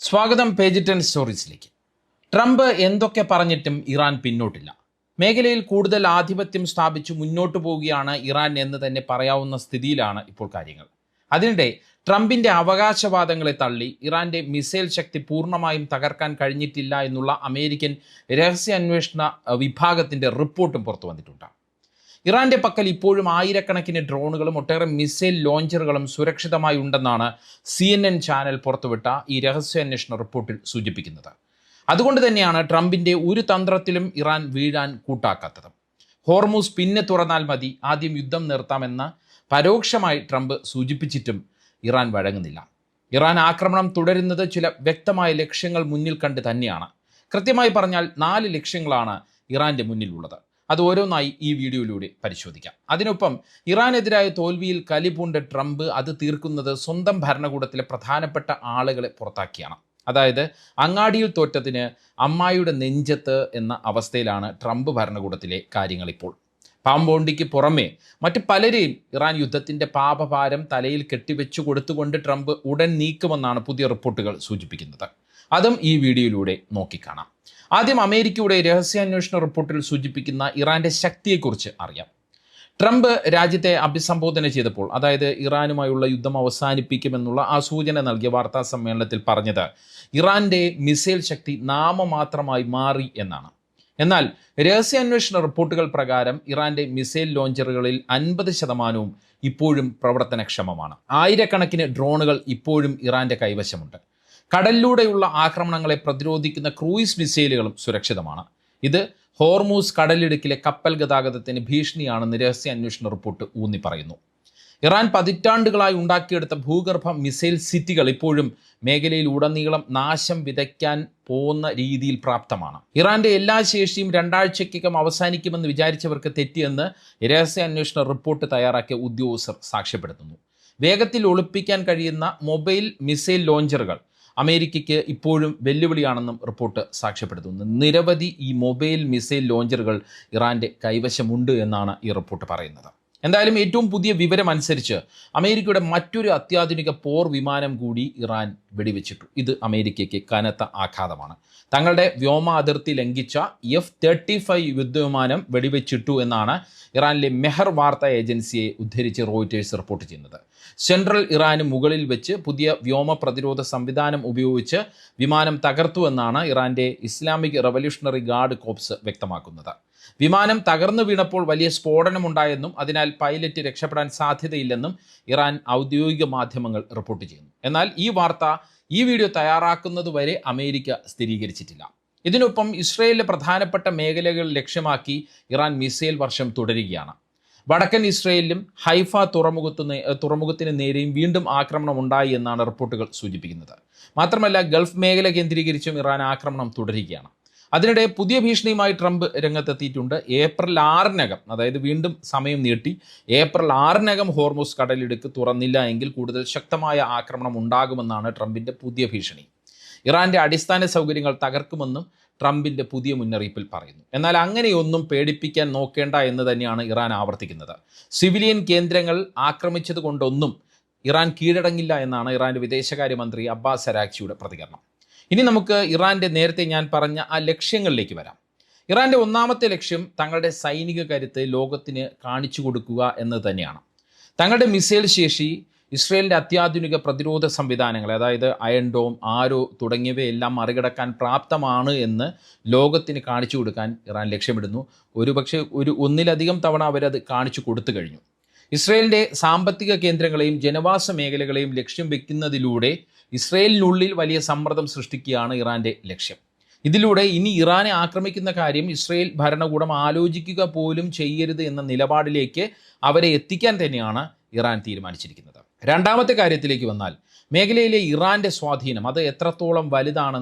സ്വാഗതം page 10 സ്റ്റോറീസിലേക്ക്. Trump എന്തൊക്കെ പറഞ്ഞിട്ടും ഇറാൻ പിന്നോട്ടില്ല. മേഖലയിൽ കൂടുതൽ ആധിപത്യം സ്ഥാപിച്ച് മുന്നോട്ട് പോവുകയാണ് ഇറാൻ എന്ന് തന്നെ പറയാവുന്ന സ്ഥിതിയിലാണ് ഇപ്പോൾ കാര്യങ്ങൾ. അതിനിടെ ട്രംപിന്റെ അവകാശവാദങ്ങളെ തള്ളി ഇറാന്റെ മിസൈൽ ശക്തി പൂർണ്ണമായും തകർക്കാൻ കഴിഞ്ഞിട്ടില്ല എന്നുള്ള അമേരിക്കൻ രഹസ്യാന്വേഷണ വിഭാഗത്തിന്റെ റിപ്പോർട്ടും പുറത്തു വന്നിട്ടുണ്ട്. ഇറാന്റെ പക്കൽ ഇപ്പോഴും ആയിരക്കണക്കിന് ഡ്രോണുകളും ഒട്ടേറെ മിസൈൽ ലോഞ്ചറുകളും സുരക്ഷിതമായി ഉണ്ടെന്നാണ് CNN ചാനൽ പുറത്തുവിട്ട ഈ രഹസ്യാന്വേഷണ റിപ്പോർട്ടിൽ സൂചിപ്പിക്കുന്നത്. അതുകൊണ്ട് തന്നെയാണ് ട്രംപിന്റെ ഒരു തന്ത്രത്തിലും ഇറാൻ വീഴാൻ കൂട്ടാക്കാത്തത്. ഹോർമൂസ് പിന്നെ തുറന്നാൽ മതി, ആദ്യം യുദ്ധം നിർത്താമെന്ന് പരോക്ഷമായി ട്രംപ് സൂചിപ്പിച്ചിട്ടും ഇറാൻ വഴങ്ങുന്നില്ല. ഇറാൻ ആക്രമണം തുടരുന്നത് ചില വ്യക്തമായ ലക്ഷ്യങ്ങൾ മുന്നിൽ കണ്ട് തന്നെയാണ്. കൃത്യമായി പറഞ്ഞാൽ 4 ലക്ഷ്യങ്ങളാണ് ഇറാന്റെ മുന്നിലുള്ളത്. അത് ഓരോന്നായി ഈ വീഡിയോയിലൂടെ പരിശോധിക്കാം. അതിനൊപ്പം ഇറാനെതിരായ തോൽവിയിൽ കലിപൂണ്ട ട്രംപ് അത് തീർക്കുന്നത് സ്വന്തം ഭരണകൂടത്തിലെ പ്രധാനപ്പെട്ട ആളുകളെ പുറത്താക്കിയാണ്. അതായത് അങ്ങാടിയിൽ തോറ്റതിന് അമ്മായിയുടെ നെഞ്ചത്ത് എന്ന അവസ്ഥയിലാണ് ട്രംപ് ഭരണകൂടത്തിലെ കാര്യങ്ങൾ ഇപ്പോൾ. പാമ്പോണ്ടിക്ക് പുറമെ മറ്റു പലരെയും ഇറാൻ യുദ്ധത്തിൻ്റെ പാപഭാരം തലയിൽ കെട്ടിവെച്ചു കൊടുത്തുകൊണ്ട് ട്രംപ് ഉടൻ നീക്കുമെന്നാണ് പുതിയ റിപ്പോർട്ടുകൾ സൂചിപ്പിക്കുന്നത്. അതും ഈ വീഡിയോയിലൂടെ നോക്കിക്കാണാം. ആദ്യം അമേരിക്കയുടെ രഹസ്യാന്വേഷണ റിപ്പോർട്ടിൽ സൂചിപ്പിക്കുന്ന ഇറാന്റെ ശക്തിയെക്കുറിച്ച് അറിയാം. ട്രംപ് രാജ്യത്തെ അഭിസംബോധന ചെയ്തപ്പോൾ, അതായത് ഇറാനുമായുള്ള യുദ്ധം അവസാനിപ്പിക്കുമെന്നുള്ള ആ സൂചന നൽകിയ വാർത്താ സമ്മേളനത്തിൽ പറഞ്ഞത് ഇറാന്റെ മിസൈൽ ശക്തി നാമമാത്രമായി മാറി എന്നാണ്. എന്നാൽ രഹസ്യാന്വേഷണ റിപ്പോർട്ടുകൾ പ്രകാരം ഇറാന്റെ മിസൈൽ ലോഞ്ചറുകളിൽ 50% ഇപ്പോഴും പ്രവർത്തനക്ഷമമാണ്. ആയിരക്കണക്കിന് ഡ്രോണുകൾ ഇപ്പോഴും ഇറാന്റെ കൈവശമുണ്ട്. കടലിലൂടെയുള്ള ആക്രമണങ്ങളെ പ്രതിരോധിക്കുന്ന ക്രൂയിസ് മിസൈലുകളും സുരക്ഷിതമാണ്. ഇത് ഹോർമൂസ് കടലിടുക്കിലെ കപ്പൽ ഗതാഗതത്തിന് ഭീഷണിയാണെന്ന് രഹസ്യാന്വേഷണ റിപ്പോർട്ട് ഊന്നി പറയുന്നു. ഇറാൻ പതിറ്റാണ്ടുകളായി ഉണ്ടാക്കിയെടുത്ത ഭൂഗർഭ മിസൈൽ സിറ്റികൾ ഇപ്പോഴും മേഖലയിൽ ഉടനീളം നാശം വിതയ്ക്കാൻ പോകുന്ന രീതിയിൽ പ്രാപ്തമാണ്. ഇറാന്റെ എല്ലാ ശേഷിയും 2 ആഴ്ചയ്ക്കകം അവസാനിക്കുമെന്ന് വിചാരിച്ചവർക്ക് തെറ്റിയെന്ന് രഹസ്യാന്വേഷണ റിപ്പോർട്ട് തയ്യാറാക്കിയ ഉദ്യോഗസ്ഥർ സാക്ഷ്യപ്പെടുത്തുന്നു. വേഗത്തിൽ ഒളിപ്പിക്കാൻ കഴിയുന്ന മൊബൈൽ മിസൈൽ ലോഞ്ചറുകൾ അമേരിക്കയ്ക്ക് ഇപ്പോഴും വെല്ലുവിളിയാണെന്നും റിപ്പോർട്ട് സാക്ഷ്യപ്പെടുത്തുന്നു. നിരവധി ഈ മൊബൈൽ മിസൈൽ ലോഞ്ചറുകൾ ഇറാന്റെ കൈവശമുണ്ട് എന്നാണ് ഈ റിപ്പോർട്ട് പറയുന്നത്. എന്തായാലും ഏറ്റവും പുതിയ വിവരം അനുസരിച്ച് അമേരിക്കയുടെ മറ്റൊരു അത്യാധുനിക പോർ വിമാനം കൂടി ഇറാൻ വെടിവെച്ചിട്ടു. ഇത് അമേരിക്കയ്ക്ക് കനത്ത ആഘാതമാണ്. തങ്ങളുടെ വ്യോമ അതിർത്തി ലംഘിച്ച F-35 യുദ്ധവിമാനം വെടിവെച്ചിട്ടു എന്നാണ് ഇറാനിലെ മെഹർ വാർത്താ ഏജൻസിയെ ഉദ്ധരിച്ച് റോയിറ്റേഴ്സ് റിപ്പോർട്ട് ചെയ്യുന്നത്. സെൻട്രൽ ഇറാന് മുകളിൽ വെച്ച് പുതിയ വ്യോമ പ്രതിരോധ സംവിധാനം ഉപയോഗിച്ച് വിമാനം തകർത്തു എന്നാണ് ഇറാന്റെ ഇസ്ലാമിക് റവല്യൂഷണറി ഗാർഡ് കോർപ്സ് വ്യക്തമാക്കുന്നത്. വിമാനം തകർന്നു വീണപ്പോൾ വലിയ സ്ഫോടനമുണ്ടായെന്നും അതിനാൽ പൈലറ്റ് രക്ഷപ്പെടാൻ സാധ്യതയില്ലെന്നും ഇറാൻ ഔദ്യോഗിക മാധ്യമങ്ങൾ റിപ്പോർട്ട് ചെയ്യുന്നു. എന്നാൽ ഈ വീഡിയോ തയ്യാറാക്കുന്നതുവരെ അമേരിക്ക സ്ഥിരീകരിച്ചിട്ടില്ല. ഇതിനൊപ്പം ഇസ്രയേലിലെ പ്രധാനപ്പെട്ട മേഖലകൾ ലക്ഷ്യമാക്കി ഇറാൻ മിസൈൽ വർഷം തുടരുകയാണ്. വടക്കൻ ഇസ്രയേലിലും ഹൈഫ തുറമുഖത്തിന് നേരെയും വീണ്ടും ആക്രമണം ഉണ്ടായി എന്നാണ് റിപ്പോർട്ടുകൾ സൂചിപ്പിക്കുന്നത്. മാത്രമല്ല ഗൾഫ് മേഖല കേന്ദ്രീകരിച്ചും ഇറാൻ ആക്രമണം തുടരുകയാണ്. അതിനിടെ പുതിയ ഭീഷണിയുമായി ട്രംപ് രംഗത്തെത്തിയിട്ടുണ്ട്. ഏപ്രിൽ 6-നകം, അതായത് വീണ്ടും സമയം നീട്ടി, ഏപ്രിൽ 6-നകം ഹോർമൂസ് കടലിടുക്ക് തുറന്നില്ല എങ്കിൽ കൂടുതൽ ശക്തമായ ആക്രമണം ഉണ്ടാകുമെന്നാണ് ട്രംപിൻ്റെ പുതിയ ഭീഷണി. ഇറാന്റെ അടിസ്ഥാന സൗകര്യങ്ങൾ തകർക്കുമെന്നും ട്രംപിൻ്റെ പുതിയ മുന്നറിയിപ്പിൽ പറയുന്നു. എന്നാൽ അങ്ങനെയൊന്നും പേടിപ്പിക്കാൻ നോക്കേണ്ട എന്ന് തന്നെയാണ് ഇറാൻ ആവർത്തിക്കുന്നത്. സിവിലിയൻ കേന്ദ്രങ്ങൾ ആക്രമിച്ചത് കൊണ്ടൊന്നും ഇറാൻ കീഴടങ്ങില്ല എന്നാണ് ഇറാന്റെ വിദേശകാര്യമന്ത്രി അബ്ബാസ് അരാക്ചിയുടെ പ്രതികരണം. ഇനി നമുക്ക് ഇറാന്റെ നേരത്തെ ഞാൻ പറഞ്ഞ ആ ലക്ഷ്യങ്ങളിലേക്ക് വരാം. ഇറാന്റെ ഒന്നാമത്തെ ലക്ഷ്യം തങ്ങളുടെ സൈനിക കരുത്ത് ലോകത്തിന് കാണിച്ചു കൊടുക്കുക എന്ന് തന്നെയാണ്. തങ്ങളുടെ മിസൈൽ ശേഷി ഇസ്രയേലിൻ്റെ അത്യാധുനിക പ്രതിരോധ സംവിധാനങ്ങൾ, അതായത് അയൺ ഡോം, ആരോ തുടങ്ങിയവയെല്ലാം മറികടക്കാൻ പ്രാപ്തമാണ് എന്ന് ലോകത്തിന് കാണിച്ചു കൊടുക്കാൻ ഇറാൻ ലക്ഷ്യമിടുന്നു. ഒരുപക്ഷെ ഒന്നിലധികം തവണ അവരത് കാണിച്ചു കൊടുത്തു കഴിഞ്ഞു. ഇസ്രയേലിൻ്റെ സാമ്പത്തിക കേന്ദ്രങ്ങളെയും ജനവാസ മേഖലകളെയും ലക്ഷ്യം വെക്കുന്നതിലൂടെ ഇസ്രയേലിനുള്ളിൽ വലിയ സമ്മർദ്ദം സൃഷ്ടിക്കുകയാണ് ഇറാൻ്റെ ലക്ഷ്യം. ഇതിലൂടെ ഇനി ഇറാനെ ആക്രമിക്കുന്ന കാര്യം ഇസ്രയേൽ ഭരണകൂടം ആലോചിക്കുക പോലും ചെയ്യരുത് എന്ന നിലപാടിലേക്ക് അവരെ എത്തിക്കാൻ തന്നെയാണ് ഇറാൻ തീരുമാനിച്ചിരിക്കുന്നത്. രണ്ടാമത്തെ കാര്യത്തിലേക്ക് വന്നാൽ, മേഖലയിലെ ഇറാൻ്റെ സ്വാധീനം അത് എത്രത്തോളം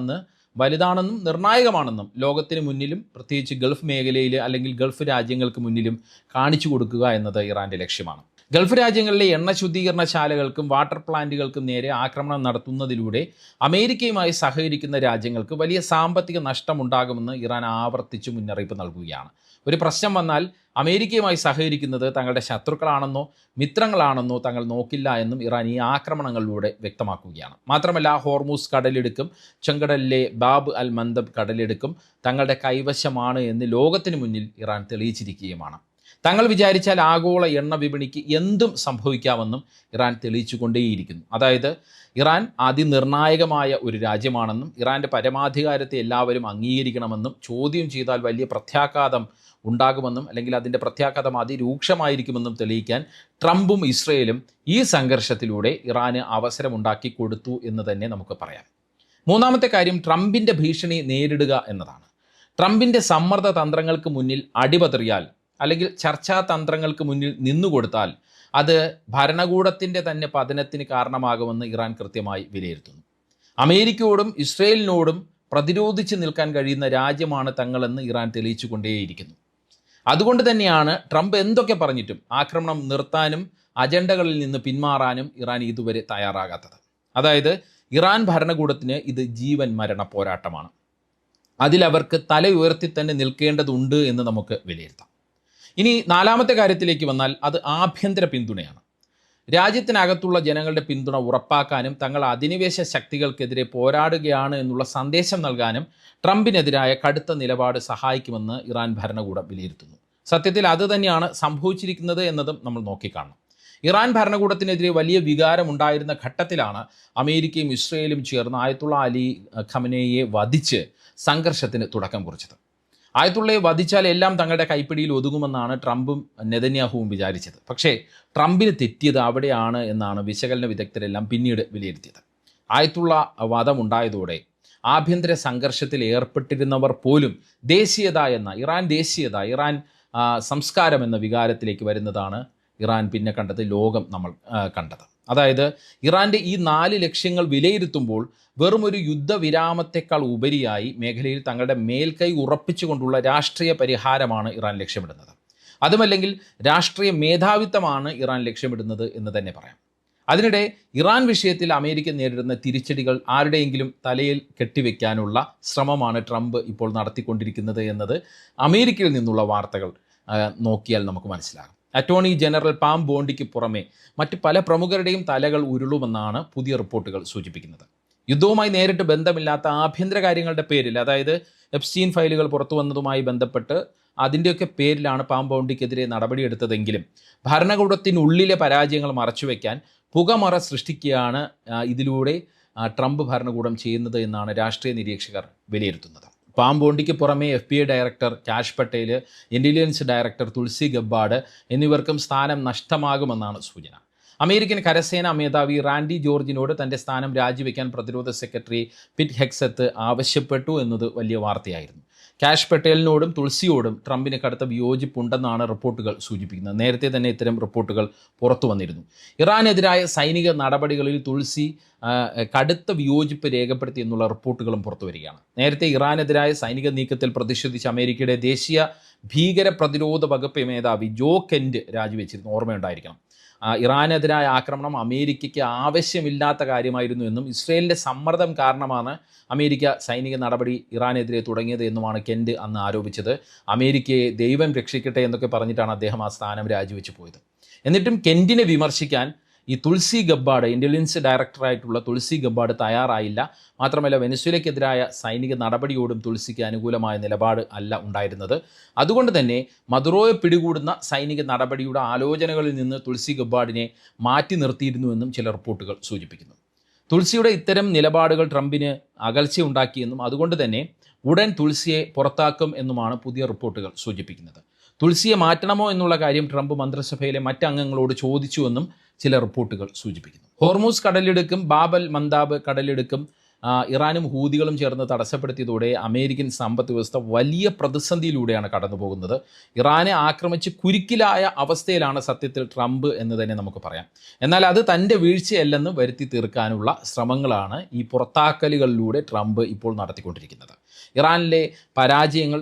വലുതാണെന്നും നിർണായകമാണെന്നും ലോകത്തിന് മുന്നിലും പ്രത്യേകിച്ച് ഗൾഫ് മേഖലയിൽ അല്ലെങ്കിൽ ഗൾഫ് രാജ്യങ്ങൾക്ക് മുന്നിലും കാണിച്ചു കൊടുക്കുക എന്നത് ഇറാൻ്റെ ലക്ഷ്യമാണ്. ഗൾഫ് രാജ്യങ്ങളിലെ എണ്ണ ശുദ്ധീകരണശാലകൾക്കും വാട്ടർ പ്ലാന്റുകൾക്കും നേരെ ആക്രമണം നടത്തുന്നതിലൂടെ അമേരിക്കയുമായി സഹകരിക്കുന്ന രാജ്യങ്ങൾക്ക് വലിയ സാമ്പത്തിക നഷ്ടമുണ്ടാകുമെന്ന് ഇറാൻ ആവർത്തിച്ച് മുന്നറിയിപ്പ് നൽകുകയാണ്. ഒരു പ്രശ്നം വന്നാൽ അമേരിക്കയുമായി സഹകരിക്കുന്നത് തങ്ങളുടെ ശത്രുക്കളാണെന്നോ മിത്രങ്ങളാണെന്നോ തങ്ങൾ നോക്കില്ല എന്നും ഇറാൻ ഈ ആക്രമണങ്ങളിലൂടെ വ്യക്തമാക്കുകയാണ്. മാത്രമല്ല, ഹോർമൂസ് കടലിടുക്കും ചെങ്കടലിലെ ബാബ് അൽ മന്ദബ് കടലിടുക്കും തങ്ങളുടെ കൈവശമാണ് എന്ന് ലോകത്തിന് മുന്നിൽ ഇറാൻ തെളിയിച്ചിരിക്കുകയുമാണ്. തങ്ങൾ വിചാരിച്ചാൽ ആഗോള എണ്ണ വിപണിക്ക് എന്തും സംഭവിക്കാമെന്നും ഇറാൻ തെളിയിച്ചുകൊണ്ടേയിരിക്കുന്നു. അതായത് ഇറാൻ അതിനിർണായകമായ ഒരു രാജ്യമാണെന്നും ഇറാൻ്റെ പരമാധികാരത്തെ എല്ലാവരും അംഗീകരിക്കണമെന്നും ചോദ്യം ചെയ്താൽ വലിയ പ്രത്യാഘാതം ഉണ്ടാകുമെന്നും അല്ലെങ്കിൽ അതിൻ്റെ പ്രത്യാഘാതം അതിരൂക്ഷമായിരിക്കുമെന്നും തെളിയിക്കാൻ ട്രംപും ഇസ്രയേലും ഈ സംഘർഷത്തിലൂടെ ഇറാന് അവസരമുണ്ടാക്കി കൊടുത്തു എന്ന് തന്നെ നമുക്ക് പറയാം. മൂന്നാമത്തെ കാര്യം, ട്രംപിൻ്റെ ഭീഷണി നേരിടുക എന്നതാണ്. ട്രംപിൻ്റെ സമ്മർദ്ദ തന്ത്രങ്ങൾക്ക് മുന്നിൽ അടിപതറിയാൽ അല്ലെങ്കിൽ ചർച്ചാ തന്ത്രങ്ങൾക്ക് മുന്നിൽ നിന്നുകൊടുത്താൽ അത് ഭരണകൂടത്തിൻ്റെ തന്നെ പതനത്തിന് കാരണമാകുമെന്ന് ഇറാൻ കൃത്യമായി വിലയിരുത്തുന്നു. അമേരിക്കയോടും ഇസ്രയേലിനോടും പ്രതിരോധിച്ച് നിൽക്കാൻ കഴിയുന്ന രാജ്യമാണ് തങ്ങളെന്ന് ഇറാൻ തെളിയിച്ചു കൊണ്ടേയിരിക്കുന്നു. അതുകൊണ്ട് തന്നെയാണ് ട്രംപ് എന്തൊക്കെ പറഞ്ഞിട്ടും ആക്രമണം നിർത്താനും അജണ്ടകളിൽ നിന്ന് പിന്മാറാനും ഇറാൻ ഇതുവരെ തയ്യാറാകാത്തത്. അതായത് ഇറാൻ ഭരണകൂടത്തിന് ഇത് ജീവൻ മരണ പോരാട്ടമാണ്. അതിലവർക്ക് തല ഉയർത്തി തന്നെ നിൽക്കേണ്ടതുണ്ട് എന്ന് നമുക്ക് വിലയിരുത്താം. ഇനി നാലാമത്തെ കാര്യത്തിലേക്ക് വന്നാൽ അത് ആഭ്യന്തര പിന്തുണയാണ്. രാജ്യത്തിനകത്തുള്ള ജനങ്ങളുടെ പിന്തുണ ഉറപ്പാക്കാനും തങ്ങൾ അധിനിവേശ ശക്തികൾക്കെതിരെ പോരാടുകയാണ് എന്നുള്ള സന്ദേശം നൽകാനും ട്രംപിനെതിരായ കടുത്ത നിലപാട് സഹായിക്കുമെന്ന് ഇറാൻ ഭരണകൂടം വിലയിരുത്തുന്നു. സത്യത്തിൽ അത് തന്നെയാണ് സംഭവിച്ചിരിക്കുന്നത് എന്നതും നമ്മൾ നോക്കിക്കാണണം. ഇറാൻ ഭരണകൂടത്തിനെതിരെ വലിയ വികാരമുണ്ടായിരുന്ന ഘട്ടത്തിലാണ് അമേരിക്കയും ഇസ്രയേലും ചേർന്ന് ആയത്തുള്ള അലി ഖമനേയെ വധിച്ച് സംഘർഷത്തിന് തുടക്കം കുറിച്ചത്. ആയത്തുള്ളയെ വധിച്ചാൽ എല്ലാം തങ്ങളുടെ കൈപ്പിടിയിൽ ഒതുങ്ങുമെന്നാണ് ട്രംപും നെതന്യാഹുവും വിചാരിച്ചത്. പക്ഷേ ട്രംപിന് തെറ്റിയത് അവിടെയാണ് എന്നാണ് വിശകലന വിദഗ്ധരെല്ലാം പിന്നീട് വിലയിരുത്തിയത്. ആയത്തുള്ള വധമുണ്ടായതോടെ ആഭ്യന്തര സംഘർഷത്തിൽ ഏർപ്പെട്ടിരുന്നവർ പോലും ഇറാൻ സംസ്കാരം എന്ന വികാരത്തിലേക്ക് വരുന്നതാണ് ഇറാൻ പിന്നെ കണ്ടത്, ലോകം നമ്മൾ കണ്ടത്. അതായത് ഇറാൻ്റെ ഈ 4 ലക്ഷ്യങ്ങൾ വിലയിരുത്തുമ്പോൾ വെറും ഒരു യുദ്ധവിരാമത്തെക്കാൾ ഉപരിയായി മേഖലയിൽ തങ്ങളുടെ മേൽക്കൈ ഉറപ്പിച്ചുകൊണ്ടുള്ള രാഷ്ട്രീയ പരിഹാരമാണ് ഇറാൻ ലക്ഷ്യമിടുന്നത്. അതുമല്ലെങ്കിൽ രാഷ്ട്രീയ മേധാവിത്വമാണ് ഇറാൻ ലക്ഷ്യമിടുന്നത് എന്ന് തന്നെ പറയാം. അതിനിടെ ഇറാൻ വിഷയത്തിൽ അമേരിക്ക നേരിടുന്ന തിരിച്ചടികൾ ആരുടെയെങ്കിലും തലയിൽ കെട്ടിവെക്കാനുള്ള ശ്രമമാണ് ട്രംപ് ഇപ്പോൾ നടത്തിക്കൊണ്ടിരിക്കുന്നത് എന്നത് അമേരിക്കയിൽ നിന്നുള്ള വാർത്തകൾ നോക്കിയാൽ നമുക്ക് മനസ്സിലാകും. അറ്റോർണി ജനറൽ പാം ബോണ്ടിക്ക് പുറമെ മറ്റ് പല പ്രമുഖരുടെയും തലകൾ ഉരുളുമെന്നാണ് പുതിയ റിപ്പോർട്ടുകൾ സൂചിപ്പിക്കുന്നത്. യുദ്ധവുമായി നേരിട്ട് ബന്ധമില്ലാത്ത ആഭ്യന്തര കാര്യങ്ങളുടെ പേരിൽ, അതായത് എപ്സ്റ്റീൻ ഫയലുകൾ പുറത്തു വന്നതുമായി ബന്ധപ്പെട്ട് അതിൻ്റെയൊക്കെ പേരിലാണ് പാം ബോണ്ടിക്കെതിരെ നടപടിയെടുത്തതെങ്കിലും ഭരണകൂടത്തിനുള്ളിലെ പരാജയങ്ങൾ മറച്ചുവെക്കാൻ പുകമറ സൃഷ്ടിക്കുകയാണ് ഇതിലൂടെ ട്രംപ് ഭരണകൂടം ചെയ്യുന്നത് എന്നാണ് രാഷ്ട്രീയ നിരീക്ഷകർ വിലയിരുത്തുന്നത്. പാം ബോണ്ടിക്ക് പുറമെ FBI director cash Patel, intelligence director Tulsi Gabbard എന്നിവർക്കും സ്ഥാനം നഷ്ടമാകുമെന്നാണ് സൂചന. അമേരിക്കൻ കരസേനാ മേധാവി റാൻഡി ജോർജിനോട് തൻ്റെ സ്ഥാനം രാജിവെക്കാൻ പ്രതിരോധ സെക്രട്ടറി പിറ്റ് ഹെക്സത്ത് ആവശ്യപ്പെട്ടു എന്നത് വലിയ വാർത്തയായിരുന്നു. കാഷ് പട്ടേലിനോടും തുൾസിയോടും ട്രംപിന് കടുത്ത വിയോജിപ്പുണ്ടെന്നാണ് റിപ്പോർട്ടുകൾ സൂചിപ്പിക്കുന്നത്. നേരത്തെ തന്നെ ഇത്തരം റിപ്പോർട്ടുകൾ പുറത്തു വന്നിരുന്നു. ഇറാനെതിരായ സൈനിക നടപടികളിൽ തുൾസി കടുത്ത വിയോജിപ്പ് രേഖപ്പെടുത്തി എന്നുള്ള റിപ്പോർട്ടുകളും പുറത്തു വരികയാണ്. നേരത്തെ ഇറാനെതിരായ സൈനിക നീക്കത്തിൽ പ്രതിഷേധിച്ച് അമേരിക്കയുടെ ദേശീയ ഭീകര പ്രതിരോധ വകുപ്പ് മേധാവി ജോ കെൻറ്റ് രാജിവെച്ചിരുന്നു, ഓർമ്മയുണ്ടായിരിക്കണം. ഇറാനെതിരായ ആക്രമണം അമേരിക്കയ്ക്ക് ആവശ്യമില്ലാത്ത കാര്യമായിരുന്നു എന്നും ഇസ്രയേലിൻ്റെ സമ്മർദ്ദം കാരണമാണ് അമേരിക്ക സൈനിക നടപടി ഇറാനെതിരെ തുടങ്ങിയത് എന്നുമാണ് കെൻറ്റ് അന്ന് ആരോപിച്ചത്. അമേരിക്കയെ ദൈവം രക്ഷിക്കട്ടെ എന്നൊക്കെ പറഞ്ഞിട്ടാണ് അദ്ദേഹം ആ സ്ഥാനം രാജിവെച്ച് പോയത്. എന്നിട്ടും കെൻറ്റിനെ വിമർശിക്കാൻ ഈ തുൾസി ഗബ്ബാർഡ്, ഇൻ്റലിജൻസ് ഡയറക്ടറായിട്ടുള്ള തുൾസി ഗബ്ബാർഡ് തയ്യാറായില്ല. മാത്രമല്ല വെനസ്വേലയ്ക്കെതിരായ സൈനിക നടപടിയോടും തുൾസിക്ക് അനുകൂലമായ നിലപാട് അല്ല ഉണ്ടായിരുന്നത്. അതുകൊണ്ട് തന്നെ മദുറോയെ പിടികൂടുന്ന സൈനിക നടപടിയുടെ ആലോചനകളിൽ നിന്ന് തുൾസി ഗബ്ബാർഡിനെ മാറ്റി നിർത്തിയിരുന്നുവെന്നും ചില റിപ്പോർട്ടുകൾ സൂചിപ്പിക്കുന്നു. തുൾസിയുടെ ഇത്തരം നിലപാടുകൾ ട്രംപിന് അകൽച്ചയുണ്ടാക്കിയെന്നും അതുകൊണ്ട് തന്നെ ഉടൻ തുൾസിയെ പുറത്താക്കും എന്നുമാണ് പുതിയ റിപ്പോർട്ടുകൾ സൂചിപ്പിക്കുന്നത്. തുൾസിയെ മാറ്റണമോ എന്നുള്ള കാര്യം ട്രംപ് മന്ത്രിസഭയിലെ മറ്റംഗങ്ങളോട് ചോദിച്ചുവെന്നും ചില റിപ്പോർട്ടുകൾ സൂചിപ്പിക്കുന്നു. ഹോർമൂസ് കടലിടുക്കും ബാബ് അൽ മന്ദാബ് കടലിടുക്കും ഇറാനും ഹൂതികളും ചേർന്ന് തടസ്സപ്പെടുത്തിയതോടെ അമേരിക്കൻ സമ്പദ് വ്യവസ്ഥ വലിയ പ്രതിസന്ധിയിലൂടെയാണ് കടന്നു പോകുന്നത്. ഇറാനെ ആക്രമിച്ച് കുരുക്കിലായ അവസ്ഥയിലാണ് സത്യത്തിൽ ട്രംപ് എന്ന് തന്നെ നമുക്ക് പറയാം. എന്നാൽ അത് തൻ്റെ വീഴ്ചയല്ലെന്ന് വരുത്തി തീർക്കാനുള്ള ശ്രമങ്ങളാണ് ഈ പുറത്താക്കലുകളിലൂടെ ട്രംപ് ഇപ്പോൾ നടത്തിക്കൊണ്ടിരിക്കുന്നത്. ഇറാനിലെ പരാജയങ്ങൾ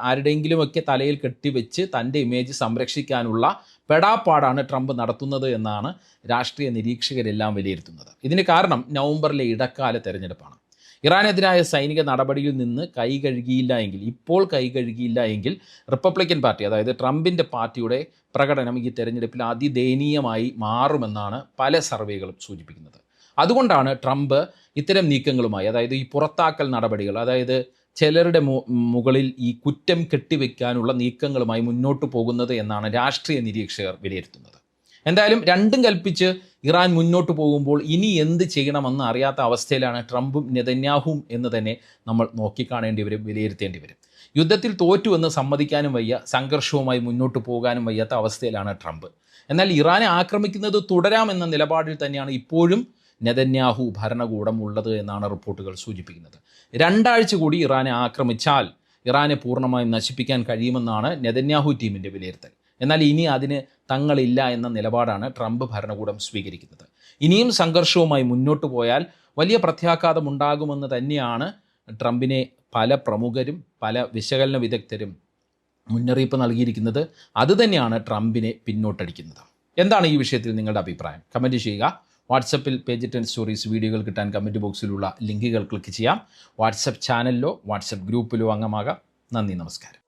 ആരുടെയെങ്കിലുമൊക്കെ തലയിൽ കെട്ടിവെച്ച് തൻ്റെ ഇമേജ് സംരക്ഷിക്കാനുള്ള പെടാപ്പാടാണ് ട്രംപ് നടത്തുന്നത് എന്നാണ് രാഷ്ട്രീയ നിരീക്ഷകരെല്ലാം വിലയിരുത്തുന്നത്. ഇതിന് കാരണം നവംബറിലെ ഇടക്കാല തെരഞ്ഞെടുപ്പാണ്. ഇറാനെതിരായ സൈനിക നടപടിയിൽ നിന്ന് ഇപ്പോൾ കൈ കഴുകിയില്ല എങ്കിൽ റിപ്പബ്ലിക്കൻ പാർട്ടി, അതായത് ട്രംപിൻ്റെ പാർട്ടിയുടെ പ്രകടനം ഈ തെരഞ്ഞെടുപ്പിൽ അതിദയനീയമായി മാറുമെന്നാണ് പല സർവേകളും സൂചിപ്പിക്കുന്നത്. അതുകൊണ്ടാണ് ട്രംപ് ഇത്തരം നീക്കങ്ങളുമായി, അതായത് ഈ പുറത്താക്കൽ നടപടികൾ, അതായത് ചിലരുടെ മുകളിൽ ഈ കുറ്റം കെട്ടിവെക്കാനുള്ള നീക്കങ്ങളുമായി മുന്നോട്ട് പോകുന്നത് എന്നാണ് രാഷ്ട്രീയ നിരീക്ഷകർ വിലയിരുത്തുന്നത്. എന്തായാലും രണ്ടും കൽപ്പിച്ച് ഇറാൻ മുന്നോട്ട് പോകുമ്പോൾ ഇനി എന്ത് ചെയ്യണമെന്ന് അറിയാത്ത അവസ്ഥയിലാണ് ട്രംപും നെതന്യാഹുവും എന്ന് തന്നെ നമ്മൾ നോക്കിക്കാണേണ്ടി വരും, വിലയിരുത്തേണ്ടി വരും. യുദ്ധത്തിൽ തോറ്റുവെന്ന് സമ്മതിക്കാനും വയ്യ, സംഘർഷവുമായി മുന്നോട്ട് പോകാനും വയ്യാത്ത അവസ്ഥയിലാണ് ട്രംപ്. എന്നാൽ ഇറാനെ ആക്രമിക്കുന്നത് തുടരാമെന്ന നിലപാടിൽ തന്നെയാണ് ഇപ്പോഴും നെതന്യാഹു ഭരണകൂടം ഉള്ളത് എന്നാണ് റിപ്പോർട്ടുകൾ സൂചിപ്പിക്കുന്നത്. 2 ആഴ്ച കൂടി ഇറാനെ ആക്രമിച്ചാൽ ഇറാനെ പൂർണ്ണമായും നശിപ്പിക്കാൻ കഴിയുമെന്നാണ് നെതന്യാഹു ടീമിൻ്റെ വിലയിരുത്തൽ. എന്നാൽ ഇനി അതിന് തങ്ങളില്ല എന്ന നിലപാടാണ് ട്രംപ് ഭരണകൂടം സ്വീകരിക്കുന്നത്. ഇനിയും സംഘർഷവുമായി മുന്നോട്ട് പോയാൽ വലിയ പ്രത്യാഘാതമുണ്ടാകുമെന്ന് തന്നെയാണ് ട്രംപിനെ പല പ്രമുഖരും പല വിശകലന വിദഗ്ധരും മുന്നറിയിപ്പ് നൽകിയിരിക്കുന്നത്. അതുതന്നെയാണ് ട്രംപിനെ പിന്നോട്ടടിക്കുന്നത്. എന്താണ് ഈ വിഷയത്തിൽ നിങ്ങളുടെ അഭിപ്രായം? കമൻറ്റ് ചെയ്യുക. വാട്സപ്പിൽ പേജ് 10 സ്റ്റോറീസ് വീഡിയോകൾ കിട്ടാൻ കമൻറ്റ് ബോക്സിലുള്ള ലിങ്കുകൾ ക്ലിക്ക് ചെയ്യാം. വാട്സപ്പ് ചാനലിലോ വാട്സപ്പ് ഗ്രൂപ്പിലോ അംഗമാകാം. നന്ദി, നമസ്കാരം.